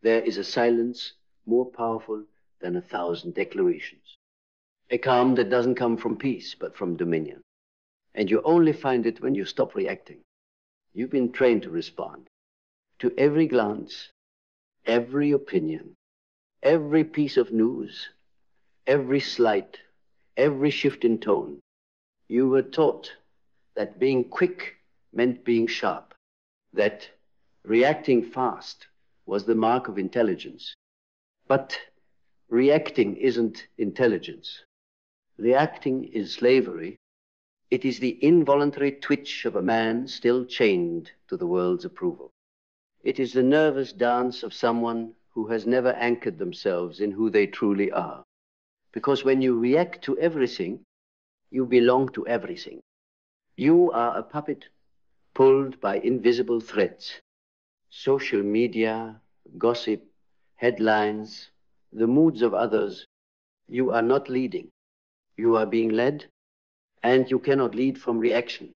there is a silence more powerful than 1,000 declarations. A calm that doesn't come from peace, but from dominion. And you only find it when you stop reacting. You've been trained to respond to every glance, every opinion, every piece of news, every slight, every shift in tone. You were taught that being quick meant being sharp, that reacting fast was the mark of intelligence. But reacting isn't intelligence. Reacting is slavery. It is the involuntary twitch of a man still chained to the world's approval. It is the nervous dance of someone who has never anchored themselves in who they truly are. Because when you react to everything, you belong to everything. You are a puppet pulled by invisible threads. Social media, gossip, headlines, the moods of others. You are not leading. You are being led, and you cannot lead from reaction.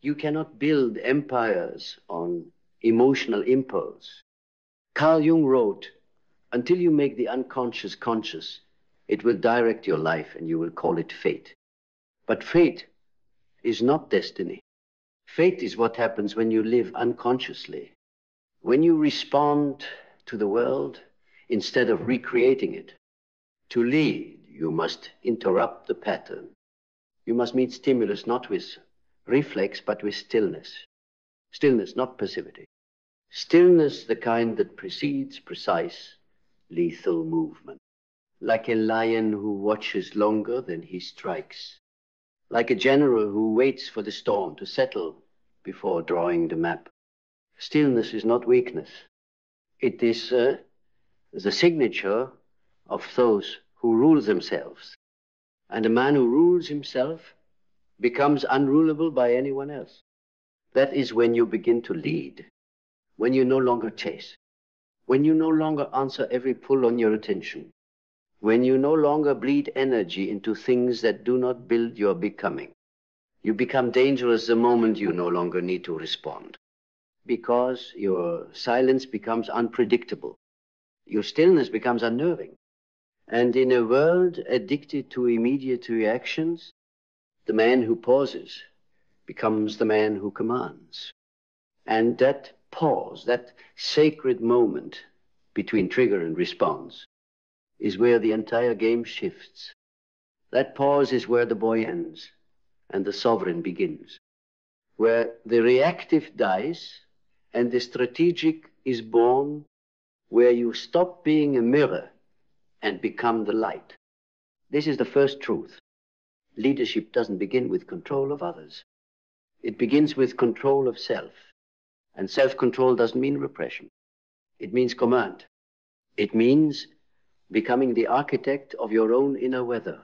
You cannot build empires on emotional impulse. Carl Jung wrote, until you make the unconscious conscious, it will direct your life and you will call it fate. But fate is not destiny. Fate is what happens when you live unconsciously. When you respond to the world instead of recreating it. To lead, you must interrupt the pattern. You must meet stimulus not with reflex, but with stillness. Stillness, not passivity. Stillness, the kind that precedes precise, lethal movement. Like a lion who watches longer than he strikes. Like a general who waits for the storm to settle before drawing the map. Stillness is not weakness. It is the signature of those who rule themselves. And a man who rules himself becomes unrulable by anyone else. That is when you begin to lead, when you no longer chase, when you no longer answer every pull on your attention, when you no longer bleed energy into things that do not build your becoming. You become dangerous the moment you no longer need to respond, because your silence becomes unpredictable. Your stillness becomes unnerving. And in a world addicted to immediate reactions, the man who pauses becomes the man who commands. And that pause, that sacred moment between trigger and response, is where the entire game shifts. That pause is where the boy ends and the sovereign begins, where the reactive dies and the strategic is born, where you stop being a mirror and become the light. This is the first truth. Leadership doesn't begin with control of others. It begins with control of self. And self-control doesn't mean repression. It means command. It means becoming the architect of your own inner weather.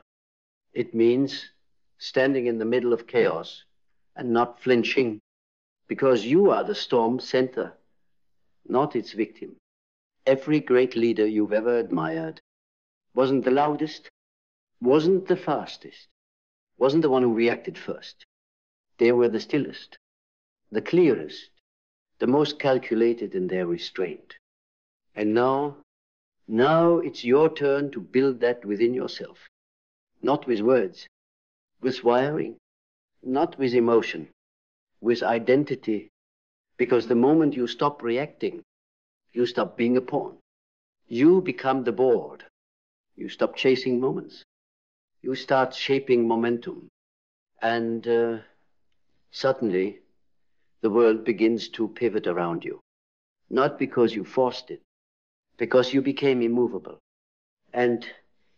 It means standing in the middle of chaos and not flinching, because you are the storm center, not its victim. Every great leader you've ever admired wasn't the loudest, wasn't the fastest, wasn't the one who reacted first. They were the stillest, the clearest, the most calculated in their restraint. And now it's your turn to build that within yourself. Not with words, with wiring, not with emotion, with identity. Because the moment you stop reacting, you stop being a pawn. You become the board. You stop chasing moments. You start shaping momentum. And suddenly, the world begins to pivot around you. Not because you forced it, because you became immovable. And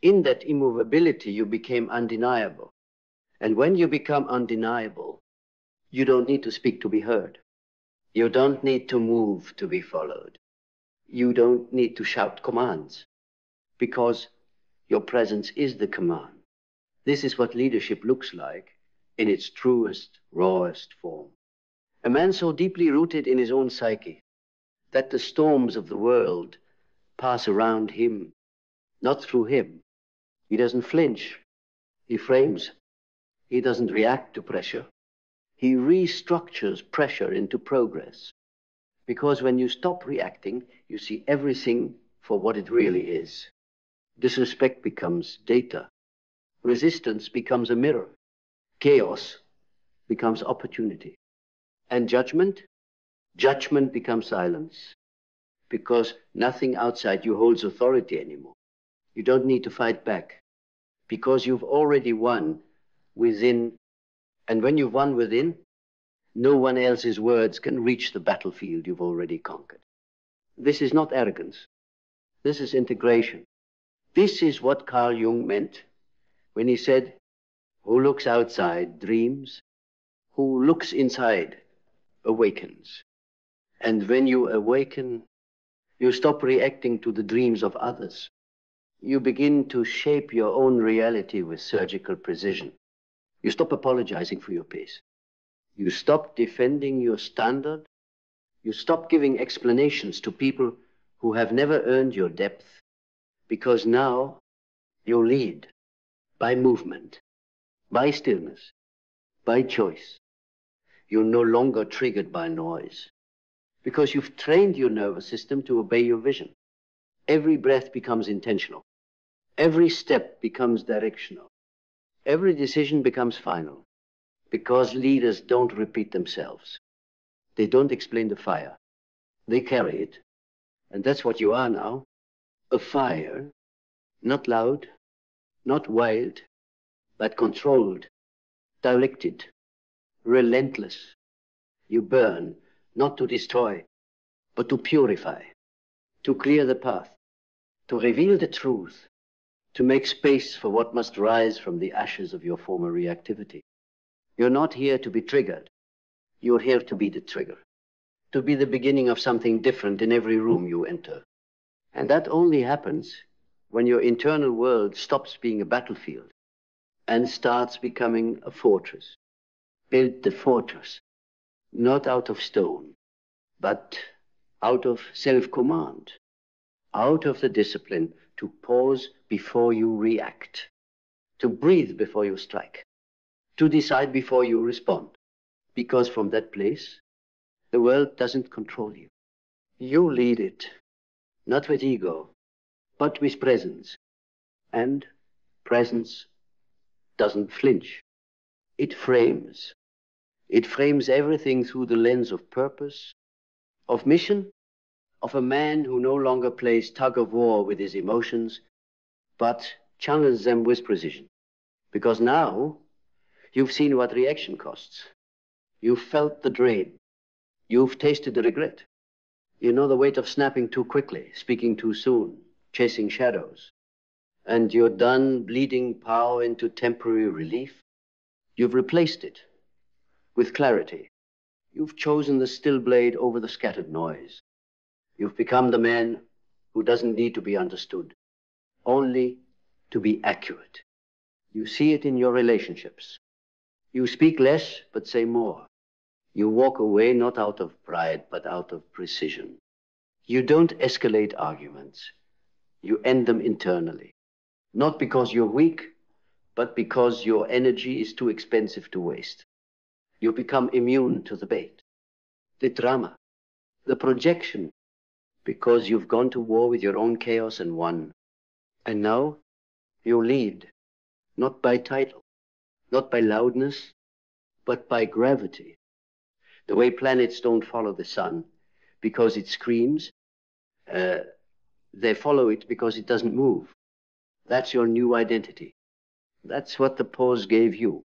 in that immovability, you became undeniable. And when you become undeniable, you don't need to speak to be heard. You don't need to move to be followed. You don't need to shout commands, because your presence is the command. This is what leadership looks like in its truest, rawest form. A man so deeply rooted in his own psyche that the storms of the world pass around him, not through him. He doesn't flinch. He frames. He doesn't react to pressure. He restructures pressure into progress. Because when you stop reacting, You see everything for what it really is. Disrespect becomes data. Resistance becomes a mirror. Chaos becomes opportunity. And judgment? Judgment becomes silence. Because nothing outside you holds authority anymore. You don't need to fight back. Because you've already won within. And when you've won within, no one else's words can reach the battlefield you've already conquered. This is not arrogance. This is integration. This is what Carl Jung meant when he said, who looks outside dreams, who looks inside awakens. And when you awaken, you stop reacting to the dreams of others. You begin to shape your own reality with surgical precision. You stop apologizing for your pace. You stop defending your standard. You stop giving explanations to people who have never earned your depth, because now you lead by movement, by stillness, by choice. You're no longer triggered by noise, because you've trained your nervous system to obey your vision. Every breath becomes intentional. Every step becomes directional. Every decision becomes final, because leaders don't repeat themselves. They don't explain the fire. They carry it. And that's what you are now. A fire, not loud, not wild, but controlled, directed, relentless. You burn, not to destroy, but to purify, to clear the path, to reveal the truth, to make space for what must rise from the ashes of your former reactivity. You're not here to be triggered. You're here to be the trigger, to be the beginning of something different in every room you enter. And that only happens when your internal world stops being a battlefield and starts becoming a fortress. Build the fortress, not out of stone, but out of self-command, out of the discipline to pause before you react, to breathe before you strike, to decide before you respond. Because from that place, the world doesn't control you. You lead it, not with ego, but with presence. And presence doesn't flinch. It frames. It frames everything through the lens of purpose, of mission, of a man who no longer plays tug of war with his emotions, but channels them with precision. Because now, you've seen what reaction costs. You've felt the drain. You've tasted the regret. You know the weight of snapping too quickly, speaking too soon, chasing shadows. And you're done bleeding power into temporary relief. You've replaced it with clarity. You've chosen the still blade over the scattered noise. You've become the man who doesn't need to be understood, only to be accurate. You see it in your relationships. You speak less, but say more. You walk away not out of pride, but out of precision. You don't escalate arguments. You end them internally. Not because you're weak, but because your energy is too expensive to waste. You become immune to the bait, the drama, the projection, because you've gone to war with your own chaos and won. And now you lead, not by title, not by loudness, but by gravity. The way planets don't follow the sun because it screams, they follow it because it doesn't move. That's your new identity. That's what the pause gave you.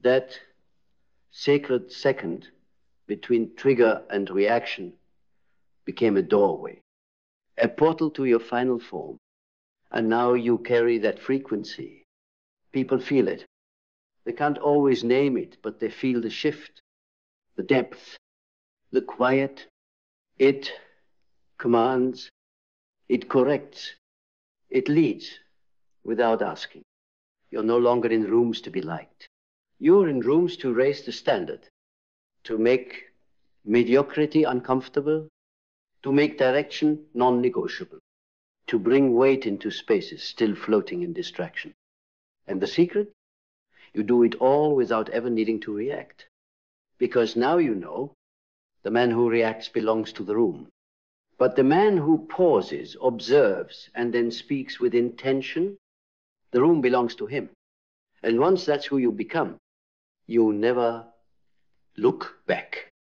That sacred second between trigger and reaction became a doorway, a portal to your final form. And now you carry that frequency. People feel it. They can't always name it, but they feel the shift, the depth, the quiet. It commands, it corrects, it leads without asking. You're no longer in rooms to be liked. You're in rooms to raise the standard, to make mediocrity uncomfortable, to make direction non-negotiable, to bring weight into spaces still floating in distraction. And the secret? You do it all without ever needing to react. Because now you know the man who reacts belongs to the room. But the man who pauses, observes, and then speaks with intention, the room belongs to him. And once that's who you become, you never look back,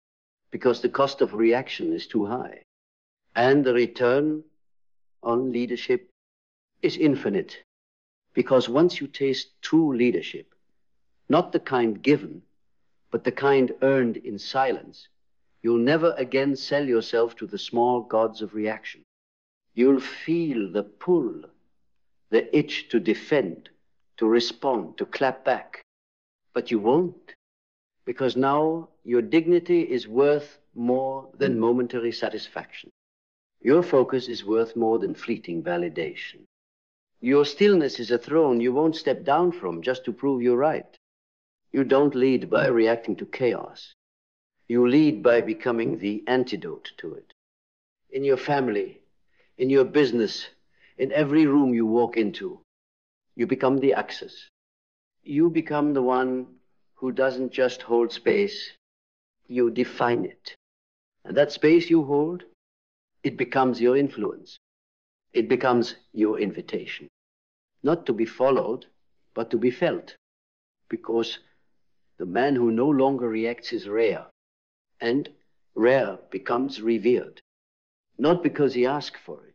because the cost of reaction is too high. And the return on leadership is infinite, because once you taste true leadership, not the kind given, but the kind earned in silence, you'll never again sell yourself to the small gods of reaction. You'll feel the pull, the itch to defend, to respond, to clap back. But you won't, because now your dignity is worth more than momentary satisfaction. Your focus is worth more than fleeting validation. Your stillness is a throne you won't step down from just to prove you're right. You don't lead by reacting to chaos. You lead by becoming the antidote to it. In your family, in your business, in every room you walk into, you become the axis. You become the one who doesn't just hold space, you define it. And that space you hold, it becomes your influence. It becomes your invitation. Not to be followed, but to be felt. Because the man who no longer reacts is rare. And rare becomes revered. Not because he asked for it,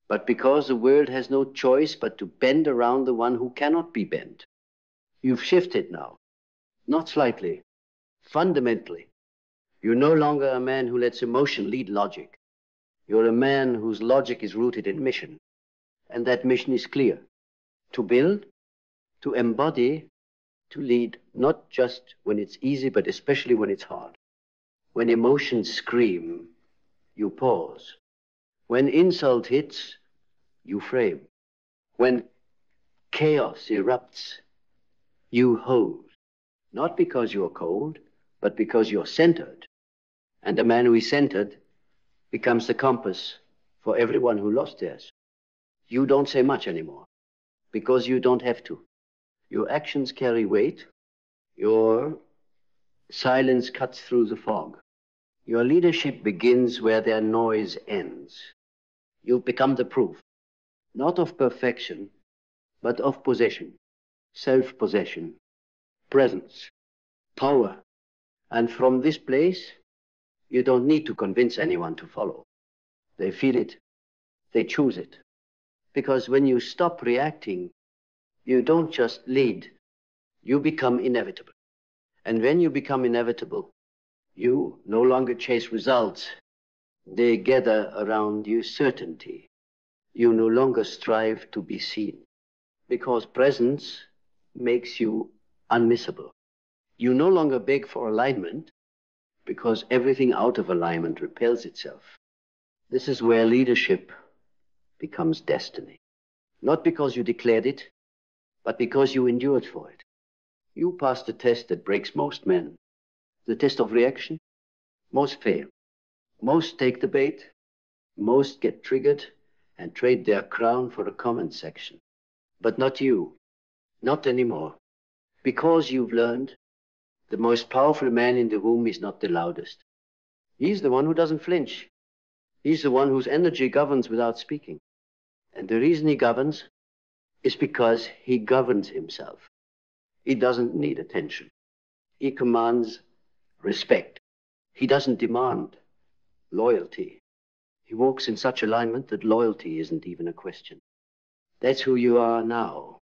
but because the world has no choice but to bend around the one who cannot be bent. You've shifted now. Not slightly. Fundamentally. You're no longer a man who lets emotion lead logic. You're a man whose logic is rooted in mission. And that mission is clear. To build, to embody, to lead, not just when it's easy, but especially when it's hard. When emotions scream, you pause. When insult hits, you frame. When chaos erupts, you hold. Not because you're cold, but because you're centered. And the man who is centered becomes the compass for everyone who lost theirs. You don't say much anymore, because you don't have to. Your actions carry weight. Your silence cuts through the fog. Your leadership begins where their noise ends. You become the proof, not of perfection, but of possession, self-possession, presence, power. And from this place, you don't need to convince anyone to follow. They feel it. They choose it. Because when you stop reacting, you don't just lead. You become inevitable. And when you become inevitable, you no longer chase results. They gather around you certainty. You no longer strive to be seen. Because presence makes you unmissable. You no longer beg for alignment, because everything out of alignment repels itself. This is where leadership becomes destiny. Not because you declared it, but because you endured for it. You passed the test that breaks most men. The test of reaction. Most fail. Most take the bait. Most get triggered and trade their crown for a comment section. But not you. Not anymore. Because you've learned the most powerful man in the room is not the loudest. He's the one who doesn't flinch. He's the one whose energy governs without speaking. And the reason he governs is because he governs himself. He doesn't need attention. He commands respect. He doesn't demand loyalty. He walks in such alignment that loyalty isn't even a question. That's who you are now.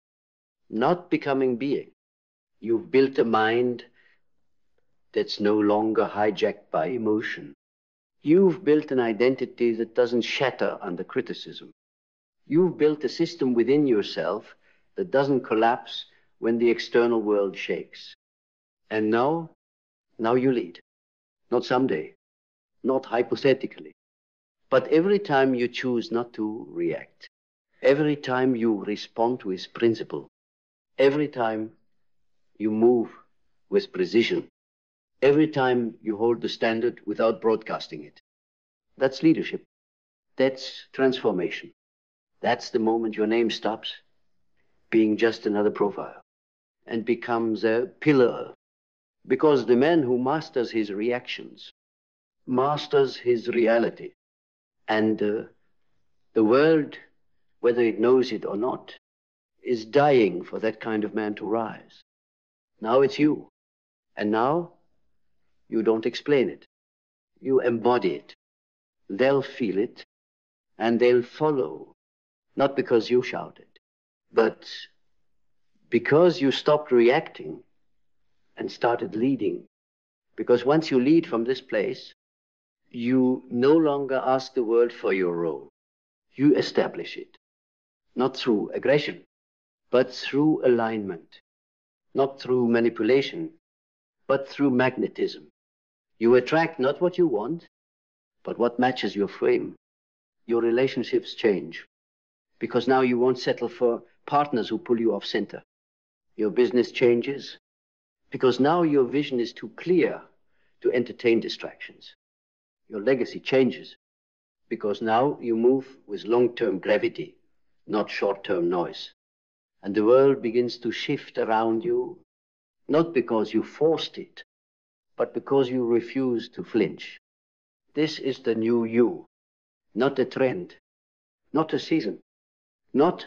Not becoming being. You've built a mind that's no longer hijacked by emotion. You've built an identity that doesn't shatter under criticism. You've built a system within yourself that doesn't collapse when the external world shakes. And now you lead. Not someday, not hypothetically, but every time you choose not to react, every time you respond to his principle, every time you move with precision, every time you hold the standard without broadcasting it. That's leadership. That's transformation. That's the moment your name stops being just another profile and becomes a pillar. Because the man who masters his reactions masters his reality. And the world, whether it knows it or not, is dying for that kind of man to rise. Now it's you. And now you don't explain it. You embody it. They'll feel it and they'll follow. Not because you shouted, but because you stopped reacting and started leading. Because once you lead from this place, you no longer ask the world for your role. You establish it. Not through aggression, but through alignment. Not through manipulation, but through magnetism. You attract not what you want, but what matches your frame. Your relationships change. Because now you won't settle for partners who pull you off center. Your business changes. Because now your vision is too clear to entertain distractions. Your legacy changes. Because now you move with long-term gravity, not short-term noise. And the world begins to shift around you, not because you forced it, but because you refuse to flinch. This is the new you, not a trend, not a season, not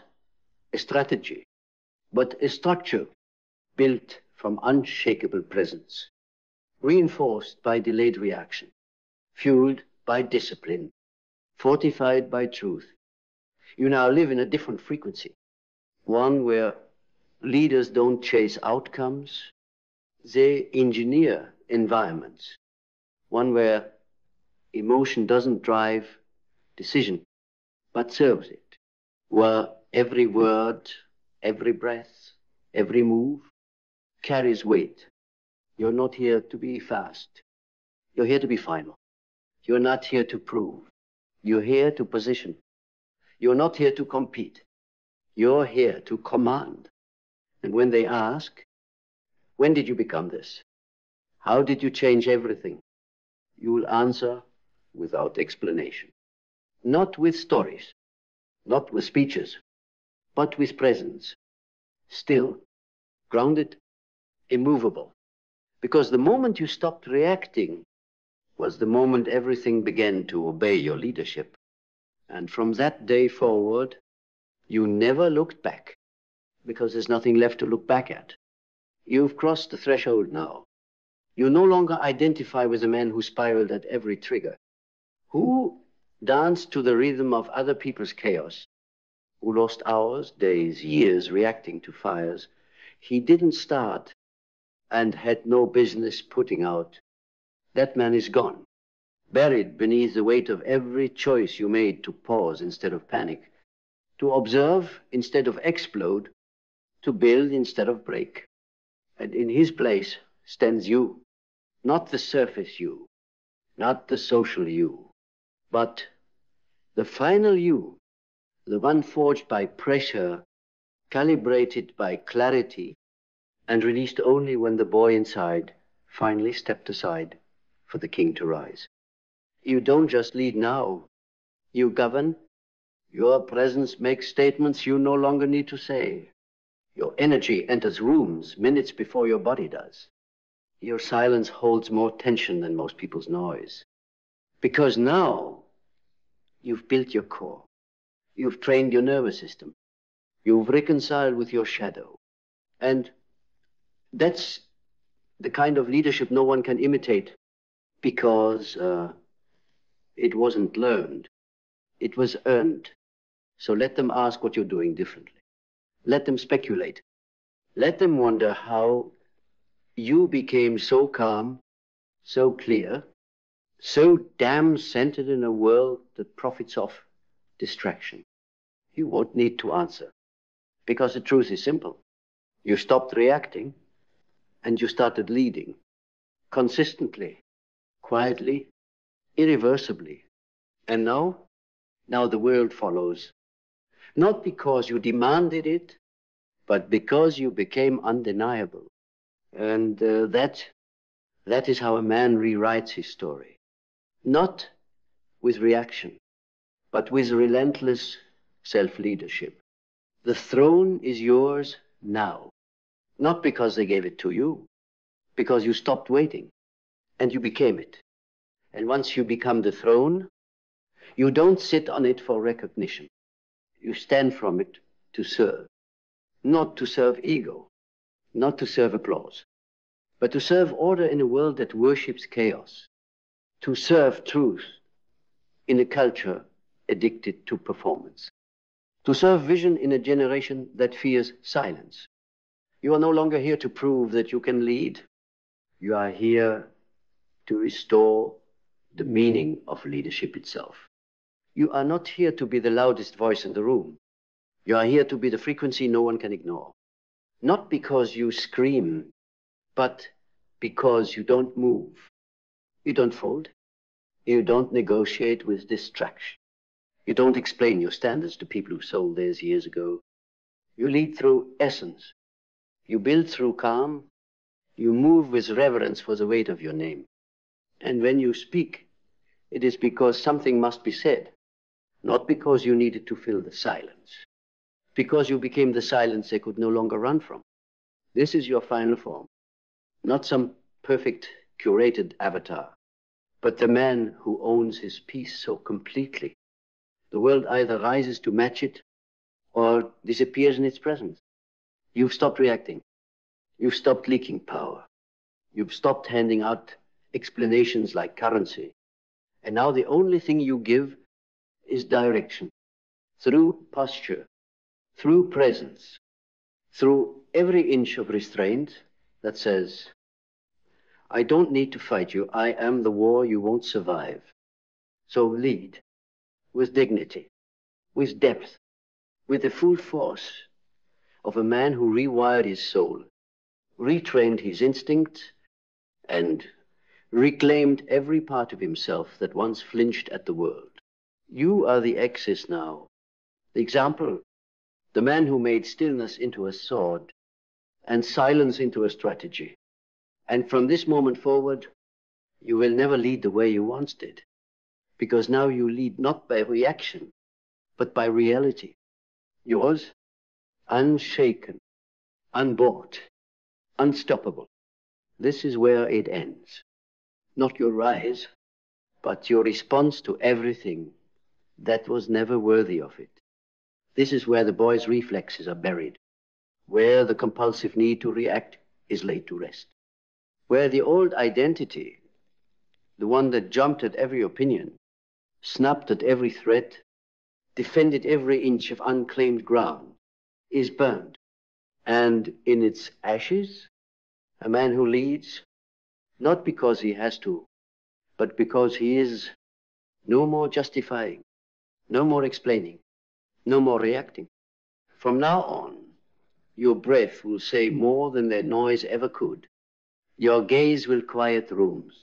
a strategy, but a structure built from unshakable presence, reinforced by delayed reaction, fueled by discipline, fortified by truth. You now live in a different frequency, one where leaders don't chase outcomes, they engineer environments, one where emotion doesn't drive decision, but serves it, where every word, every breath, every move carries weight. You're not here to be fast. You're here to be final. You're not here to prove. You're here to position. You're not here to compete. You're here to command. And when they ask, when did you become this? How did you change everything? You will answer without explanation. Not with stories, not with speeches, but with presence. Still, grounded, immovable. Because the moment you stopped reacting was the moment everything began to obey your leadership. And from that day forward, you never looked back, because there's nothing left to look back at. You've crossed the threshold now. You no longer identify with a man who spiraled at every trigger, who danced to the rhythm of other people's chaos, who lost hours, days, years reacting to fires he didn't start and had no business putting out. That man is gone, buried beneath the weight of every choice you made to pause instead of panic, to observe instead of explode, to build instead of break. And in his place stands you, not the surface you, not the social you, but the final you, the one forged by pressure, calibrated by clarity, and released only when the boy inside finally stepped aside for the king to rise. You don't just lead now, you govern. Your presence makes statements you no longer need to say. Your energy enters rooms minutes before your body does. Your silence holds more tension than most people's noise. Because now you've built your core. You've trained your nervous system. You've reconciled with your shadow. And that's the kind of leadership no one can imitate because it wasn't learned. It was earned. So let them ask what you're doing differently. Let them speculate. Let them wonder how you became so calm, so clear, so damn centered in a world that profits off distraction. You won't need to answer, because the truth is simple. You stopped reacting, and you started leading, consistently, quietly, irreversibly. And now the world follows. Not because you demanded it, but because you became undeniable. And that is how a man rewrites his story. Not with reaction, but with relentless self-leadership. The throne is yours now, not because they gave it to you, because you stopped waiting and you became it. And once you become the throne, You don't sit on it for recognition. You stand from it to serve. Not to serve ego, not to serve applause, but to serve order in a world that worships chaos, to serve truth in a culture addicted to performance, to serve vision in a generation that fears silence. You are no longer here to prove that you can lead. You are here to restore the meaning of leadership itself. You are not here to be the loudest voice in the room. You are here to be the frequency no one can ignore. Not because you scream, but because you don't move. You don't fold. You don't negotiate with distraction. You don't explain your standards to people who sold theirs years ago. You lead through essence. You build through calm. You move with reverence for the weight of your name. And when you speak, it is because something must be said, not because you needed to fill the silence, because you became the silence they could no longer run from. This is your final form, not some perfect curated avatar, but the man who owns his peace so completely. The world either rises to match it or disappears in its presence. You've stopped reacting. You've stopped leaking power. You've stopped handing out explanations like currency. And now the only thing you give is direction. Through posture, through presence, through every inch of restraint that says, I don't need to fight you. I am the war you won't survive. So lead with dignity, with depth, with the full force of a man who rewired his soul, retrained his instincts, and reclaimed every part of himself that once flinched at the world. You are the axis now, the example, the man who made stillness into a sword and silence into a strategy. And from this moment forward, you will never lead the way you once did, because now you lead not by reaction, but by reality. Yours, unshaken, unbought, unstoppable. This is where it ends. Not your rise, but your response to everything that was never worthy of it. This is where the boy's reflexes are buried, where the compulsive need to react is laid to rest, where the old identity, the one that jumped at every opinion, snapped at every threat, defended every inch of unclaimed ground, is burned. And in its ashes, a man who leads, not because he has to, but because he is, no more justifying, no more explaining, no more reacting. From now on, your breath will say more than their noise ever could. Your gaze will quiet rooms.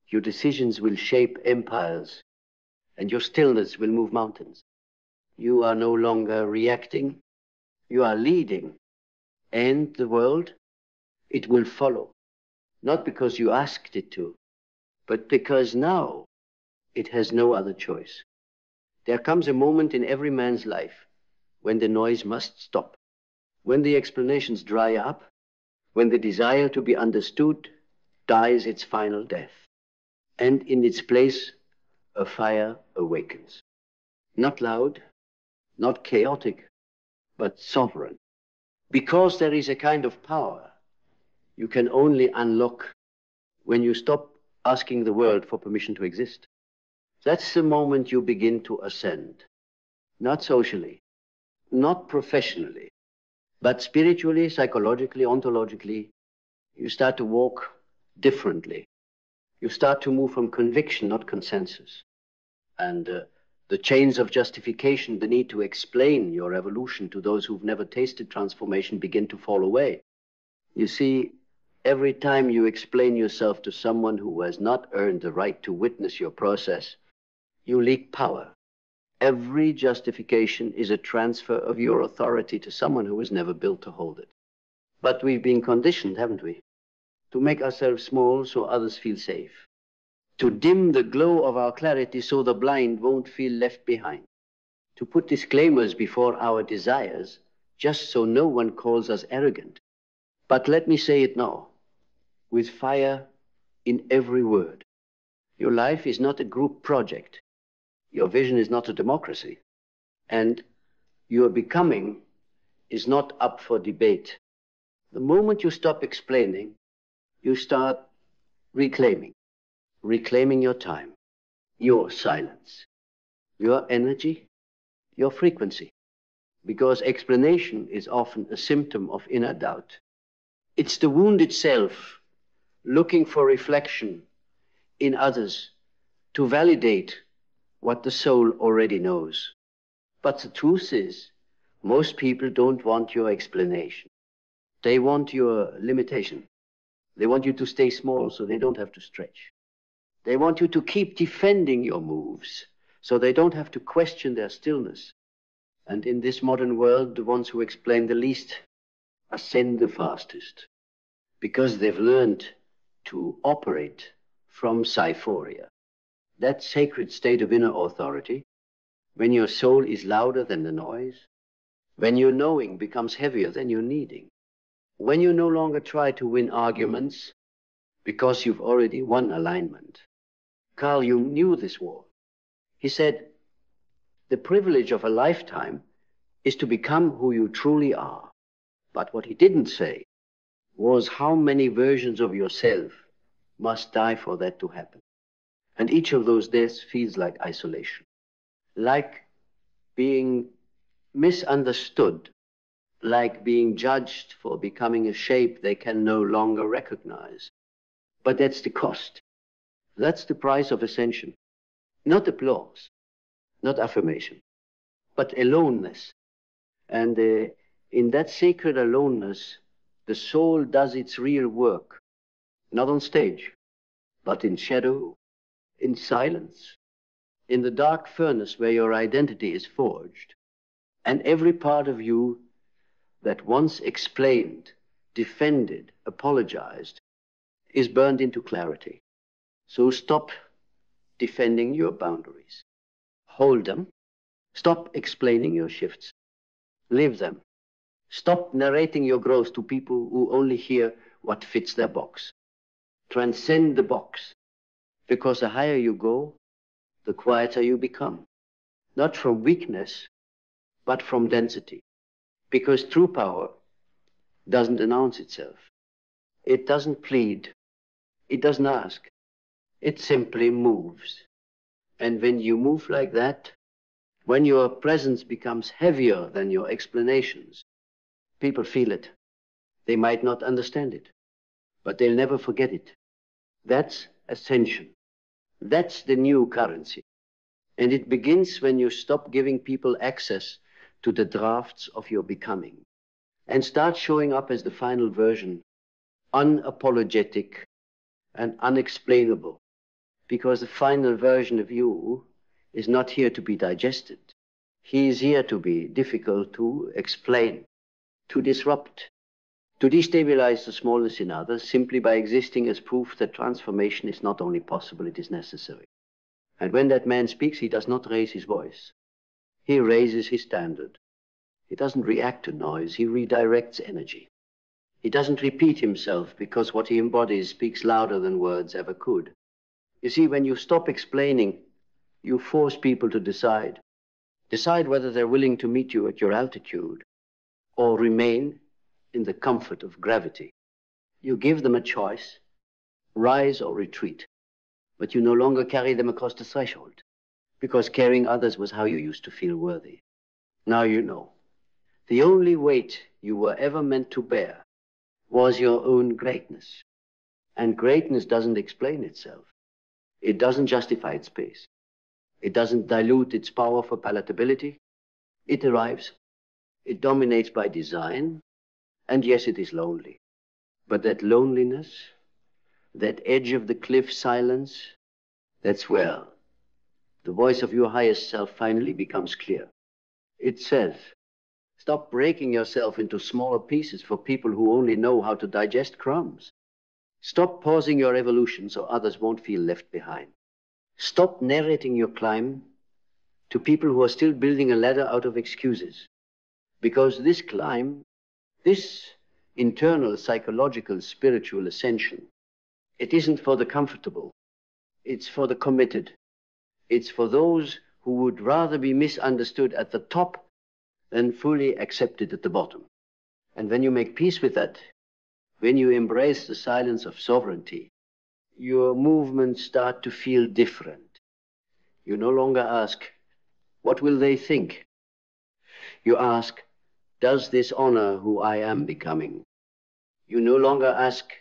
Your decisions will shape empires, and your stillness will move mountains. You are no longer reacting, you are leading, and the world, it will follow, not because you asked it to, but because now it has no other choice. There comes a moment in every man's life when the noise must stop, when the explanations dry up, when the desire to be understood dies its final death, and in its place a fire awakens. Not loud, not chaotic, but sovereign. Because there is a kind of power you can only unlock when you stop asking the world for permission to exist. That's the moment you begin to ascend, not socially, not professionally, but spiritually, psychologically, ontologically. You start to walk differently. You start to move from conviction, not consensus. And the chains of justification, the need to explain your evolution to those who've never tasted transformation begin to fall away. You see, every time you explain yourself to someone who has not earned the right to witness your process, you leak power. Every justification is a transfer of your authority to someone who was never built to hold it. But we've been conditioned, haven't we, to make ourselves small so others feel safe, to dim the glow of our clarity so the blind won't feel left behind, to put disclaimers before our desires just so no one calls us arrogant. But let me say it now, with fire in every word. Your life is not a group project. Your vision is not a democracy. And your becoming is not up for debate. The moment you stop explaining, you start reclaiming your time, your silence, your energy, your frequency. Because explanation is often a symptom of inner doubt. It's the wound itself looking for reflection in others to validate what the soul already knows. But the truth is, most people don't want your explanation. They want your limitation. They want you to stay small so they don't have to stretch. They want you to keep defending your moves so they don't have to question their stillness. And in this modern world, the ones who explain the least ascend the fastest because they've learned to operate from psyphoria, that sacred state of inner authority, when your soul is louder than the noise, when your knowing becomes heavier than your needing, when you no longer try to win arguments because you've already won alignment. Carl Jung knew this war. He said, the privilege of a lifetime is to become who you truly are. But what he didn't say was how many versions of yourself must die for that to happen. And each of those deaths feels like isolation, like being misunderstood, like being judged for becoming a shape they can no longer recognize. But that's the cost. That's the price of ascension. Not applause, not affirmation, but aloneness. And in that sacred aloneness, the soul does its real work, not on stage, but in shadow, in silence, in the dark furnace where your identity is forged. And every part of you that once explained, defended, apologized, is burned into clarity. So stop defending your boundaries. Hold them. Stop explaining your shifts. Live them. Stop narrating your growth to people who only hear what fits their box. Transcend the box, because the higher you go, the quieter you become. Not from weakness, but from density. Because true power doesn't announce itself. It doesn't plead. It doesn't ask. It simply moves. And when you move like that, when your presence becomes heavier than your explanations, people feel it. They might not understand it, but they'll never forget it. That's ascension. That's the new currency. And it begins when you stop giving people access to the drafts of your becoming and start showing up as the final version, unapologetic and unexplainable, because the final version of you is not here to be digested. He is here to be difficult to explain, to disrupt, to destabilize the smallness in others simply by existing as proof that transformation is not only possible, it is necessary. And when that man speaks, he does not raise his voice. He raises his standard. He doesn't react to noise, he redirects energy. He doesn't repeat himself because what he embodies speaks louder than words ever could. You see, when you stop explaining, you force people to decide. Decide whether they're willing to meet you at your altitude or remain in the comfort of gravity. You give them a choice, rise or retreat, but you no longer carry them across the threshold, because carrying others was how you used to feel worthy. Now you know. The only weight you were ever meant to bear was your own greatness. And greatness doesn't explain itself. It doesn't justify its pace. It doesn't dilute its power for palatability. It arrives. It dominates by design. And yes, it is lonely. But that loneliness, that edge of the cliff silence, that's where the voice of your highest self finally becomes clear. It says, stop breaking yourself into smaller pieces for people who only know how to digest crumbs. Stop pausing your evolution so others won't feel left behind. Stop narrating your climb to people who are still building a ladder out of excuses. Because this climb, this internal psychological spiritual ascension, it isn't for the comfortable. It's for the committed. It's for those who would rather be misunderstood at the top than fully accepted at the bottom. And when you make peace with that, when you embrace the silence of sovereignty, your movements start to feel different. You no longer ask, what will they think? You ask, does this honor who I am becoming? You no longer ask,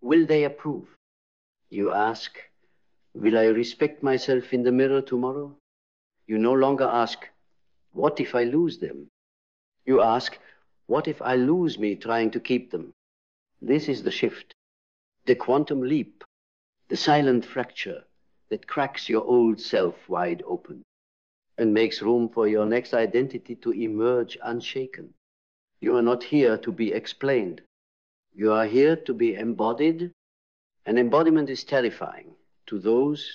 will they approve? You ask, will I respect myself in the mirror tomorrow? You no longer ask, what if I lose them? You ask, what if I lose me trying to keep them? This is the shift, the quantum leap, the silent fracture that cracks your old self wide open and makes room for your next identity to emerge unshaken. You are not here to be explained. You are here to be embodied, and embodiment is terrifying to those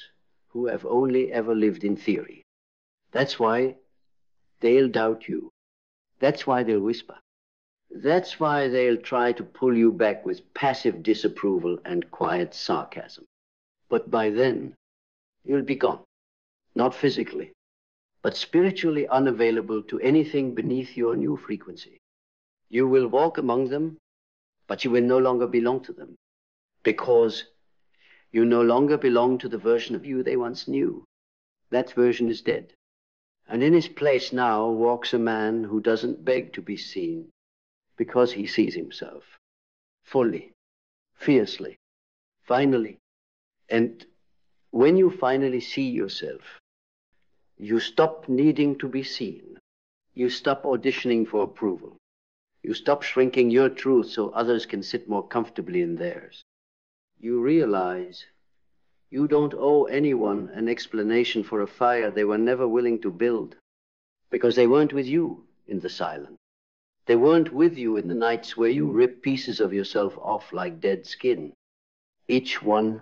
who have only ever lived in theory. That's why they'll doubt you. That's why they'll whisper. That's why they'll try to pull you back with passive disapproval and quiet sarcasm. But by then, you'll be gone. Not physically, but spiritually unavailable to anything beneath your new frequency. You will walk among them, but you will no longer belong to them, because you no longer belong to the version of you they once knew. That version is dead. And in his place now walks a man who doesn't beg to be seen, because he sees himself fully, fiercely, finally. And when you finally see yourself, you stop needing to be seen. You stop auditioning for approval. You stop shrinking your truth so others can sit more comfortably in theirs. You realize you don't owe anyone an explanation for a fire they were never willing to build, because they weren't with you in the silence. They weren't with you in the nights where you rip pieces of yourself off like dead skin, each one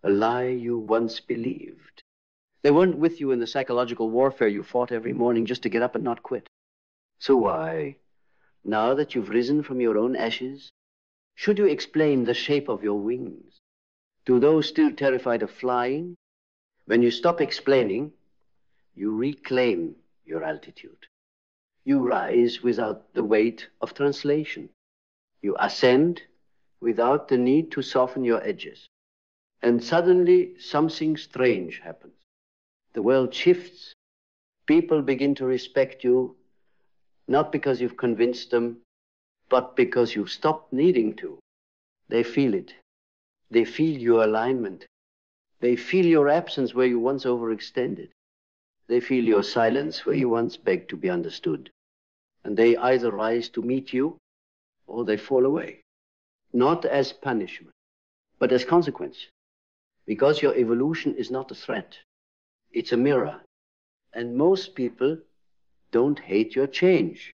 a lie you once believed. They weren't with you in the psychological warfare you fought every morning just to get up and not quit. So why, now that you've risen from your own ashes, should you explain the shape of your wings to those still terrified of flying? When you stop explaining, you reclaim your altitude. You rise without the weight of translation. You ascend without the need to soften your edges. And suddenly something strange happens. The world shifts. People begin to respect you, not because you've convinced them, but because you've stopped needing to. They feel it. They feel your alignment. They feel your absence where you once overextended. They feel your silence where you once begged to be understood. And they either rise to meet you or they fall away. Not as punishment, but as consequence. Because your evolution is not a threat. It's a mirror. And most people don't hate your change.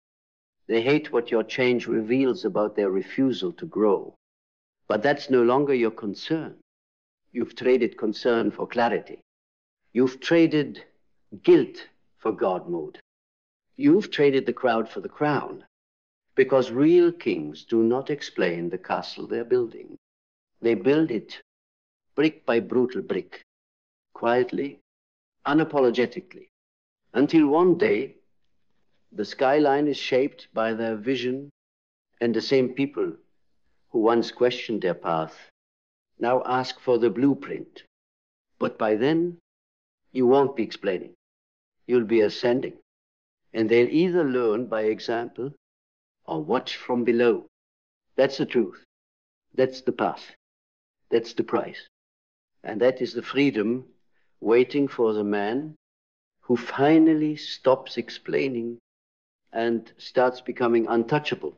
They hate what your change reveals about their refusal to grow. But that's no longer your concern. You've traded concern for clarity. You've traded guilt for God mode. You've traded the crowd for the crown. Because real kings do not explain the castle they're building. They build it brick by brutal brick, quietly, unapologetically, until one day the skyline is shaped by their vision, and the same people who once questioned their path now ask for the blueprint. But by then, you won't be explaining. You'll be ascending. And they'll either learn by example or watch from below. That's the truth. That's the path. That's the price. And that is the freedom waiting for the man who finally stops explaining and starts becoming untouchable.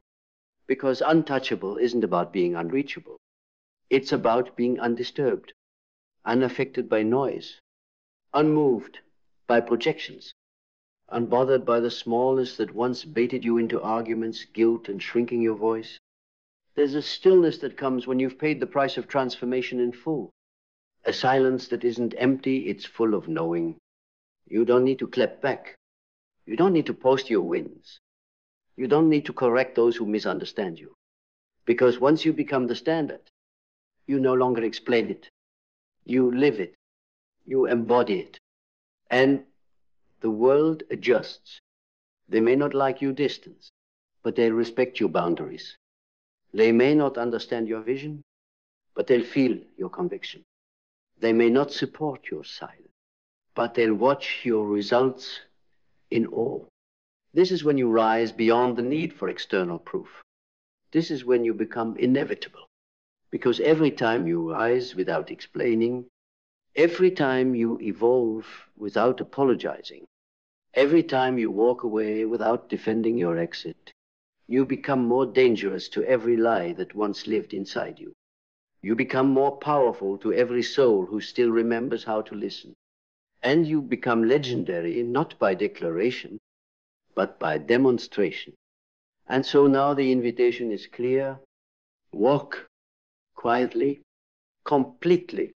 Because untouchable isn't about being unreachable. It's about being undisturbed, unaffected by noise, unmoved by projections, unbothered by the smallness that once baited you into arguments, guilt, and shrinking your voice. There's a stillness that comes when you've paid the price of transformation in full. A silence that isn't empty, it's full of knowing. You don't need to clap back. You don't need to post your wins. You don't need to correct those who misunderstand you. Because once you become the standard, you no longer explain it. You live it. You embody it. And The world adjusts. They may not like your distance, but they'll respect your boundaries. They may not understand your vision, but they'll feel your conviction. They may not support your silence, but they'll watch your results in awe. This is when you rise beyond the need for external proof. This is when you become inevitable. Because every time you rise without explaining, every time you evolve without apologizing, every time you walk away without defending your exit, you become more dangerous to every lie that once lived inside you. You become more powerful to every soul who still remembers how to listen. And you become legendary not by declaration, but by demonstration. And so now the invitation is clear. Walk quietly, completely,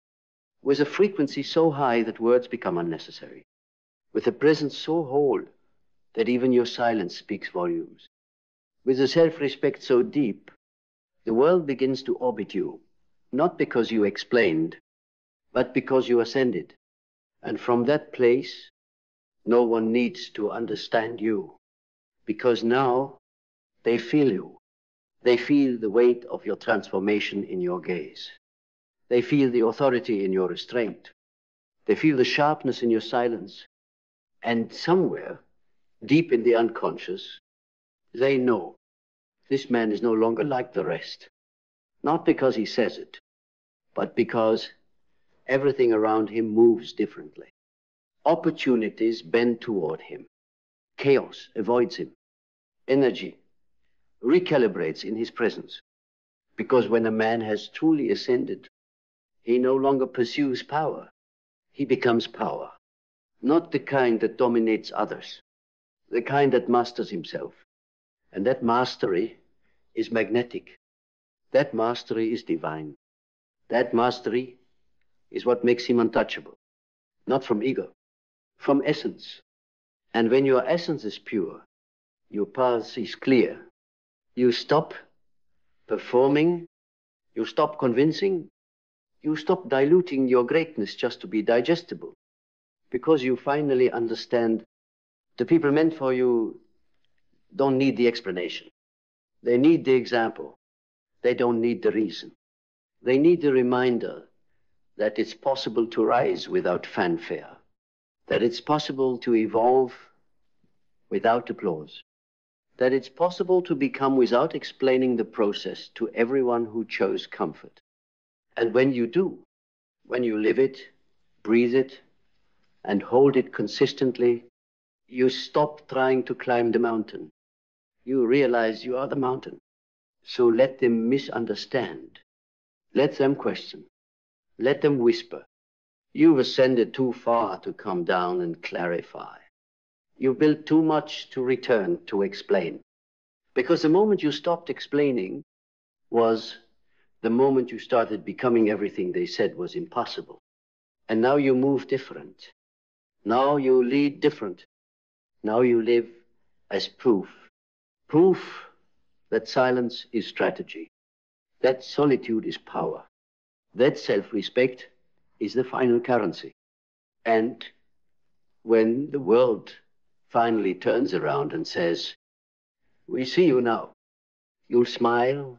with a frequency so high that words become unnecessary, with a presence so whole that even your silence speaks volumes, with a self-respect so deep, the world begins to orbit you, not because you explained, but because you ascended. And from that place, no one needs to understand you, because now they feel you. They feel the weight of your transformation in your gaze. They feel the authority in your restraint. They feel the sharpness in your silence. And somewhere, deep in the unconscious, they know this man is no longer like the rest. Not because he says it, but because everything around him moves differently. Opportunities bend toward him. Chaos avoids him. Energy recalibrates in his presence. Because when a man has truly ascended, he no longer pursues power. He becomes power. Not the kind that dominates others, the kind that masters himself. And that mastery is magnetic. That mastery is divine. That mastery is what makes him untouchable. Not from ego, from essence. And when your essence is pure, your path is clear. You stop performing, you stop convincing, you stop diluting your greatness just to be digestible. Because you finally understand the people meant for you don't need the explanation. They need the example. They don't need the reason. They need the reminder that it's possible to rise without fanfare, that it's possible to evolve without applause, that it's possible to become without explaining the process to everyone who chose comfort. And when you do, when you live it, breathe it, and hold it consistently, you stop trying to climb the mountain. You realize you are the mountain. So let them misunderstand. Let them question. Let them whisper. You've ascended too far to come down and clarify. You built too much to return to explain. Because the moment you stopped explaining was the moment you started becoming everything they said was impossible. And now you move different. Now you lead different. Now you live as proof. Proof that silence is strategy. That solitude is power. That self-respect is the final currency. And when the world finally turns around and says, we see you now, you'll smile,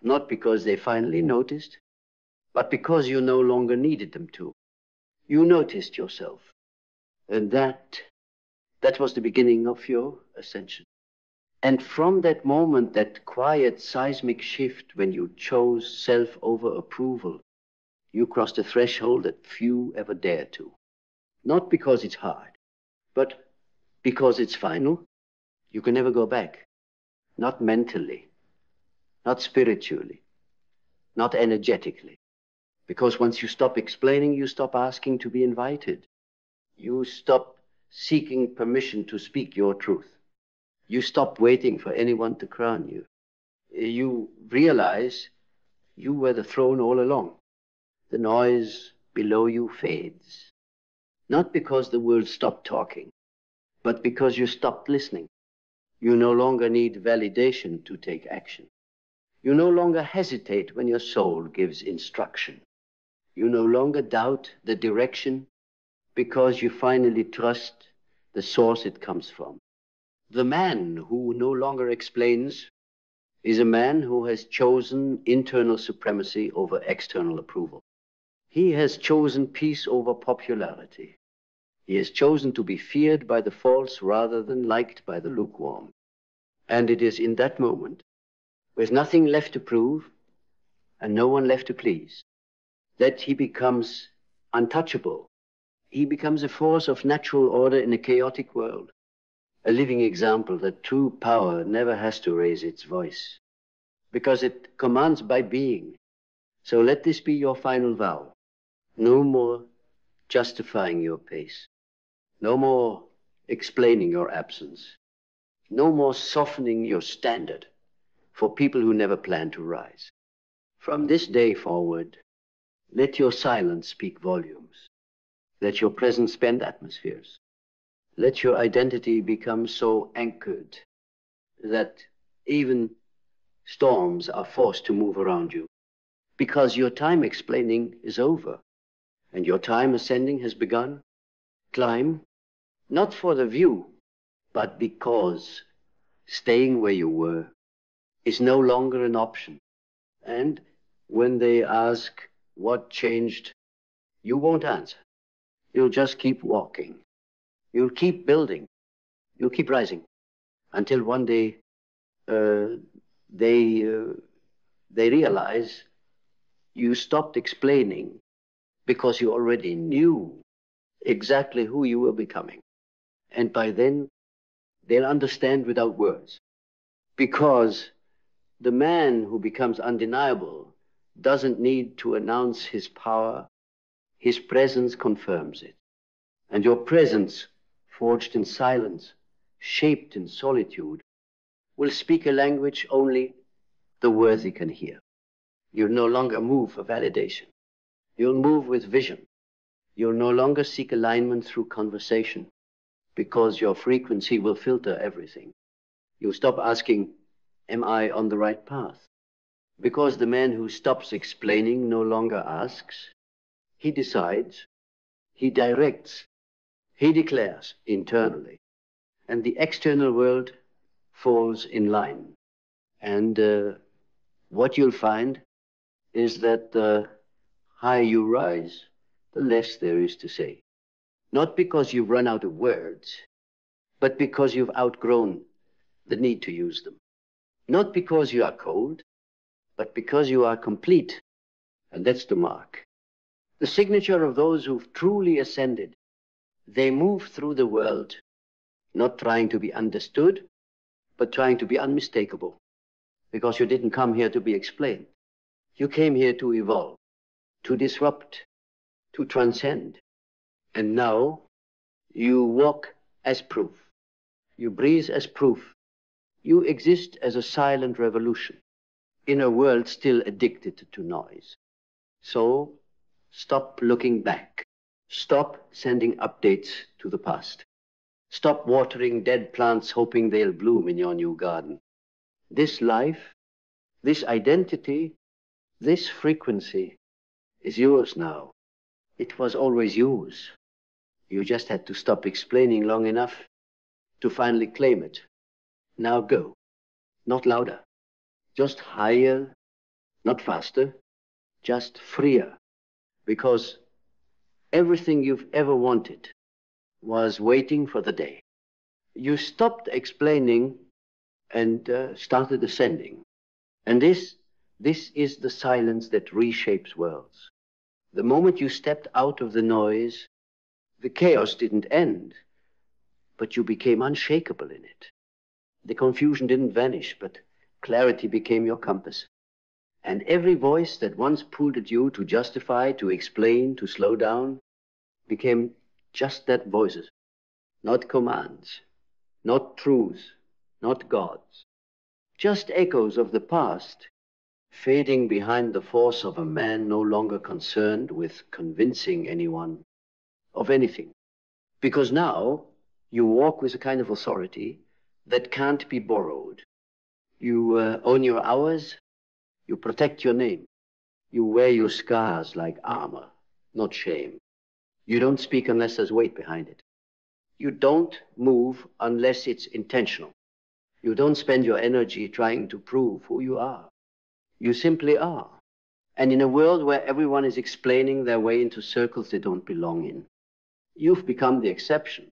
not because they finally noticed, but because you no longer needed them to. You noticed yourself. And that was the beginning of your ascension. And from that moment, that quiet seismic shift when you chose self over approval, you crossed a threshold that few ever dare to. Not because it's hard, but because it's final. You can never go back. Not mentally, not spiritually, not energetically. Because once you stop explaining, you stop asking to be invited. You stop seeking permission to speak your truth. You stop waiting for anyone to crown you. You realize you were the throne all along. The noise below you fades. Not because the world stopped talking, but because you stopped listening. You no longer need validation to take action. You no longer hesitate when your soul gives instruction. You no longer doubt the direction because you finally trust the source it comes from. The man who no longer explains is a man who has chosen internal supremacy over external approval. He has chosen peace over popularity. He has chosen to be feared by the false rather than liked by the lukewarm. And it is in that moment, with nothing left to prove and no one left to please, that he becomes untouchable. He becomes a force of natural order in a chaotic world, a living example that true power never has to raise its voice, because it commands by being. So let this be your final vow. No more justifying your pace. No more explaining your absence. No more softening your standard for people who never plan to rise. From this day forward, let your silence speak volumes. Let your presence bend atmospheres. Let your identity become so anchored that even storms are forced to move around you, because your time explaining is over and your time ascending has begun. Climb, not for the view, but because staying where you were is no longer an option. And when they ask what changed, you won't answer. You'll just keep walking. You'll keep building. You'll keep rising until one day they realize you stopped explaining because you already knew exactly who you were becoming. And by then, they'll understand without words. Because the man who becomes undeniable doesn't need to announce his power. His presence confirms it. And your presence, forged in silence, shaped in solitude, will speak a language only the worthy can hear. You'll no longer move for validation. You'll move with vision. You'll no longer seek alignment through conversation, because your frequency will filter everything. You'll stop asking, am I on the right path? Because the man who stops explaining no longer asks. He decides, he directs, he declares internally. And the external world falls in line. And what you'll find is that the higher you rise, the less there is to say. Not because you've run out of words, but because you've outgrown the need to use them. Not because you are cold, but because you are complete. And that's the mark. The signature of those who've truly ascended. They move through the world, not trying to be understood, but trying to be unmistakable. Because you didn't come here to be explained. You came here to evolve, to disrupt, to transcend. And now you walk as proof. You breathe as proof. You exist as a silent revolution in a world still addicted to noise. So stop looking back. Stop sending updates to the past. Stop watering dead plants hoping they'll bloom in your new garden. This life, this identity, this frequency is yours now. It was always yours. You just had to stop explaining long enough to finally claim it. Now go. Not louder. Just higher, not faster. Just freer. Because everything you've ever wanted was waiting for the day. You stopped explaining and started ascending. And this is the silence that reshapes worlds. The moment you stepped out of the noise, the chaos didn't end, but you became unshakable in it. The confusion didn't vanish, but clarity became your compass. And every voice that once pulled at you to justify, to explain, to slow down, became just that, voices. Not commands, not truths, not gods. Just echoes of the past, fading behind the force of a man no longer concerned with convincing anyone of anything. Because now you walk with a kind of authority that can't be borrowed. You own your hours, you protect your name, you wear your scars like armor, not shame. You don't speak unless there's weight behind it. You don't move unless it's intentional. You don't spend your energy trying to prove who you are. You simply are. And in a world where everyone is explaining their way into circles they don't belong in, you've become the exception.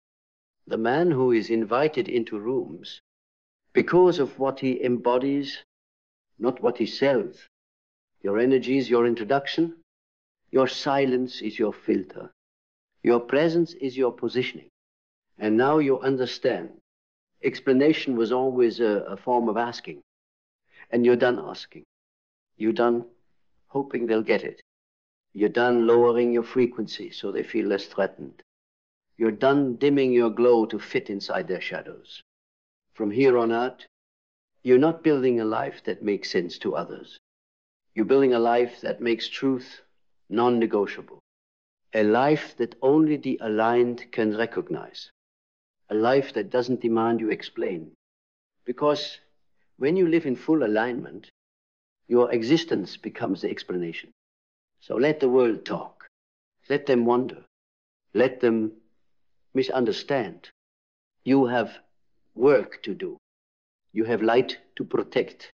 The man who is invited into rooms because of what he embodies, not what he sells. Your energy is your introduction. Your silence is your filter. Your presence is your positioning. And now you understand. Explanation was always a form of asking. And you're done asking. You're done hoping they'll get it. You're done lowering your frequency so they feel less threatened. You're done dimming your glow to fit inside their shadows. From here on out, you're not building a life that makes sense to others. You're building a life that makes truth non-negotiable. A life that only the aligned can recognize. A life that doesn't demand you explain. Because when you live in full alignment, your existence becomes the explanation. So let the world talk. Let them wonder. Let them misunderstand. You have work to do. You have light to protect.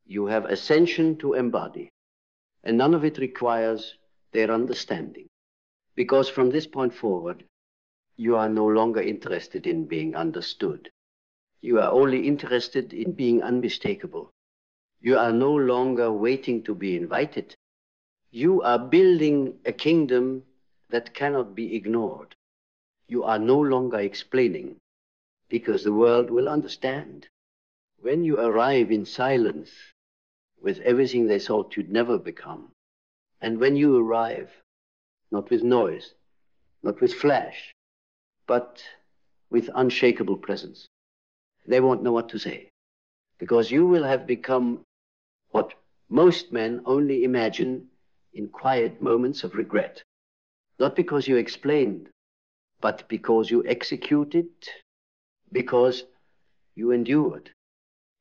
You have ascension to embody. And none of it requires their understanding. Because from this point forward, you are no longer interested in being understood. You are only interested in being unmistakable. You are no longer waiting to be invited. You are building a kingdom that cannot be ignored. You are no longer explaining, because the world will understand. When you arrive in silence with everything they thought you'd never become, and when you arrive, not with noise, not with flash, but with unshakable presence, they won't know what to say, because you will have become what most men only imagine in quiet moments of regret. Not because you explained, but because you executed, because you endured,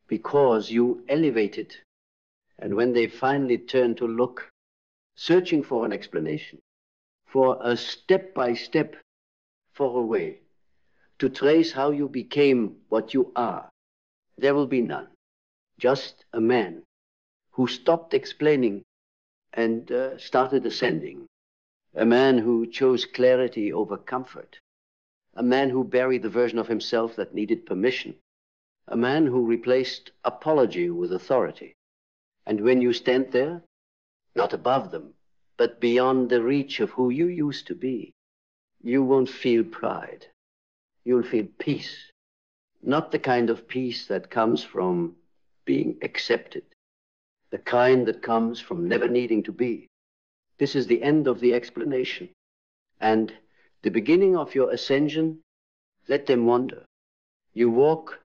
because you elevated. And when they finally turn to look, searching for an explanation, for a step-by-step, for a way to trace how you became what you are, there will be none. Just a man who stopped explaining and started ascending. A man who chose clarity over comfort. A man who buried the version of himself that needed permission. A man who replaced apology with authority. And when you stand there, not above them, but beyond the reach of who you used to be, you won't feel pride. You'll feel peace. Not the kind of peace that comes from being accepted. The kind that comes from never needing to be. This is the end of the explanation. And the beginning of your ascension, let them wonder. You walk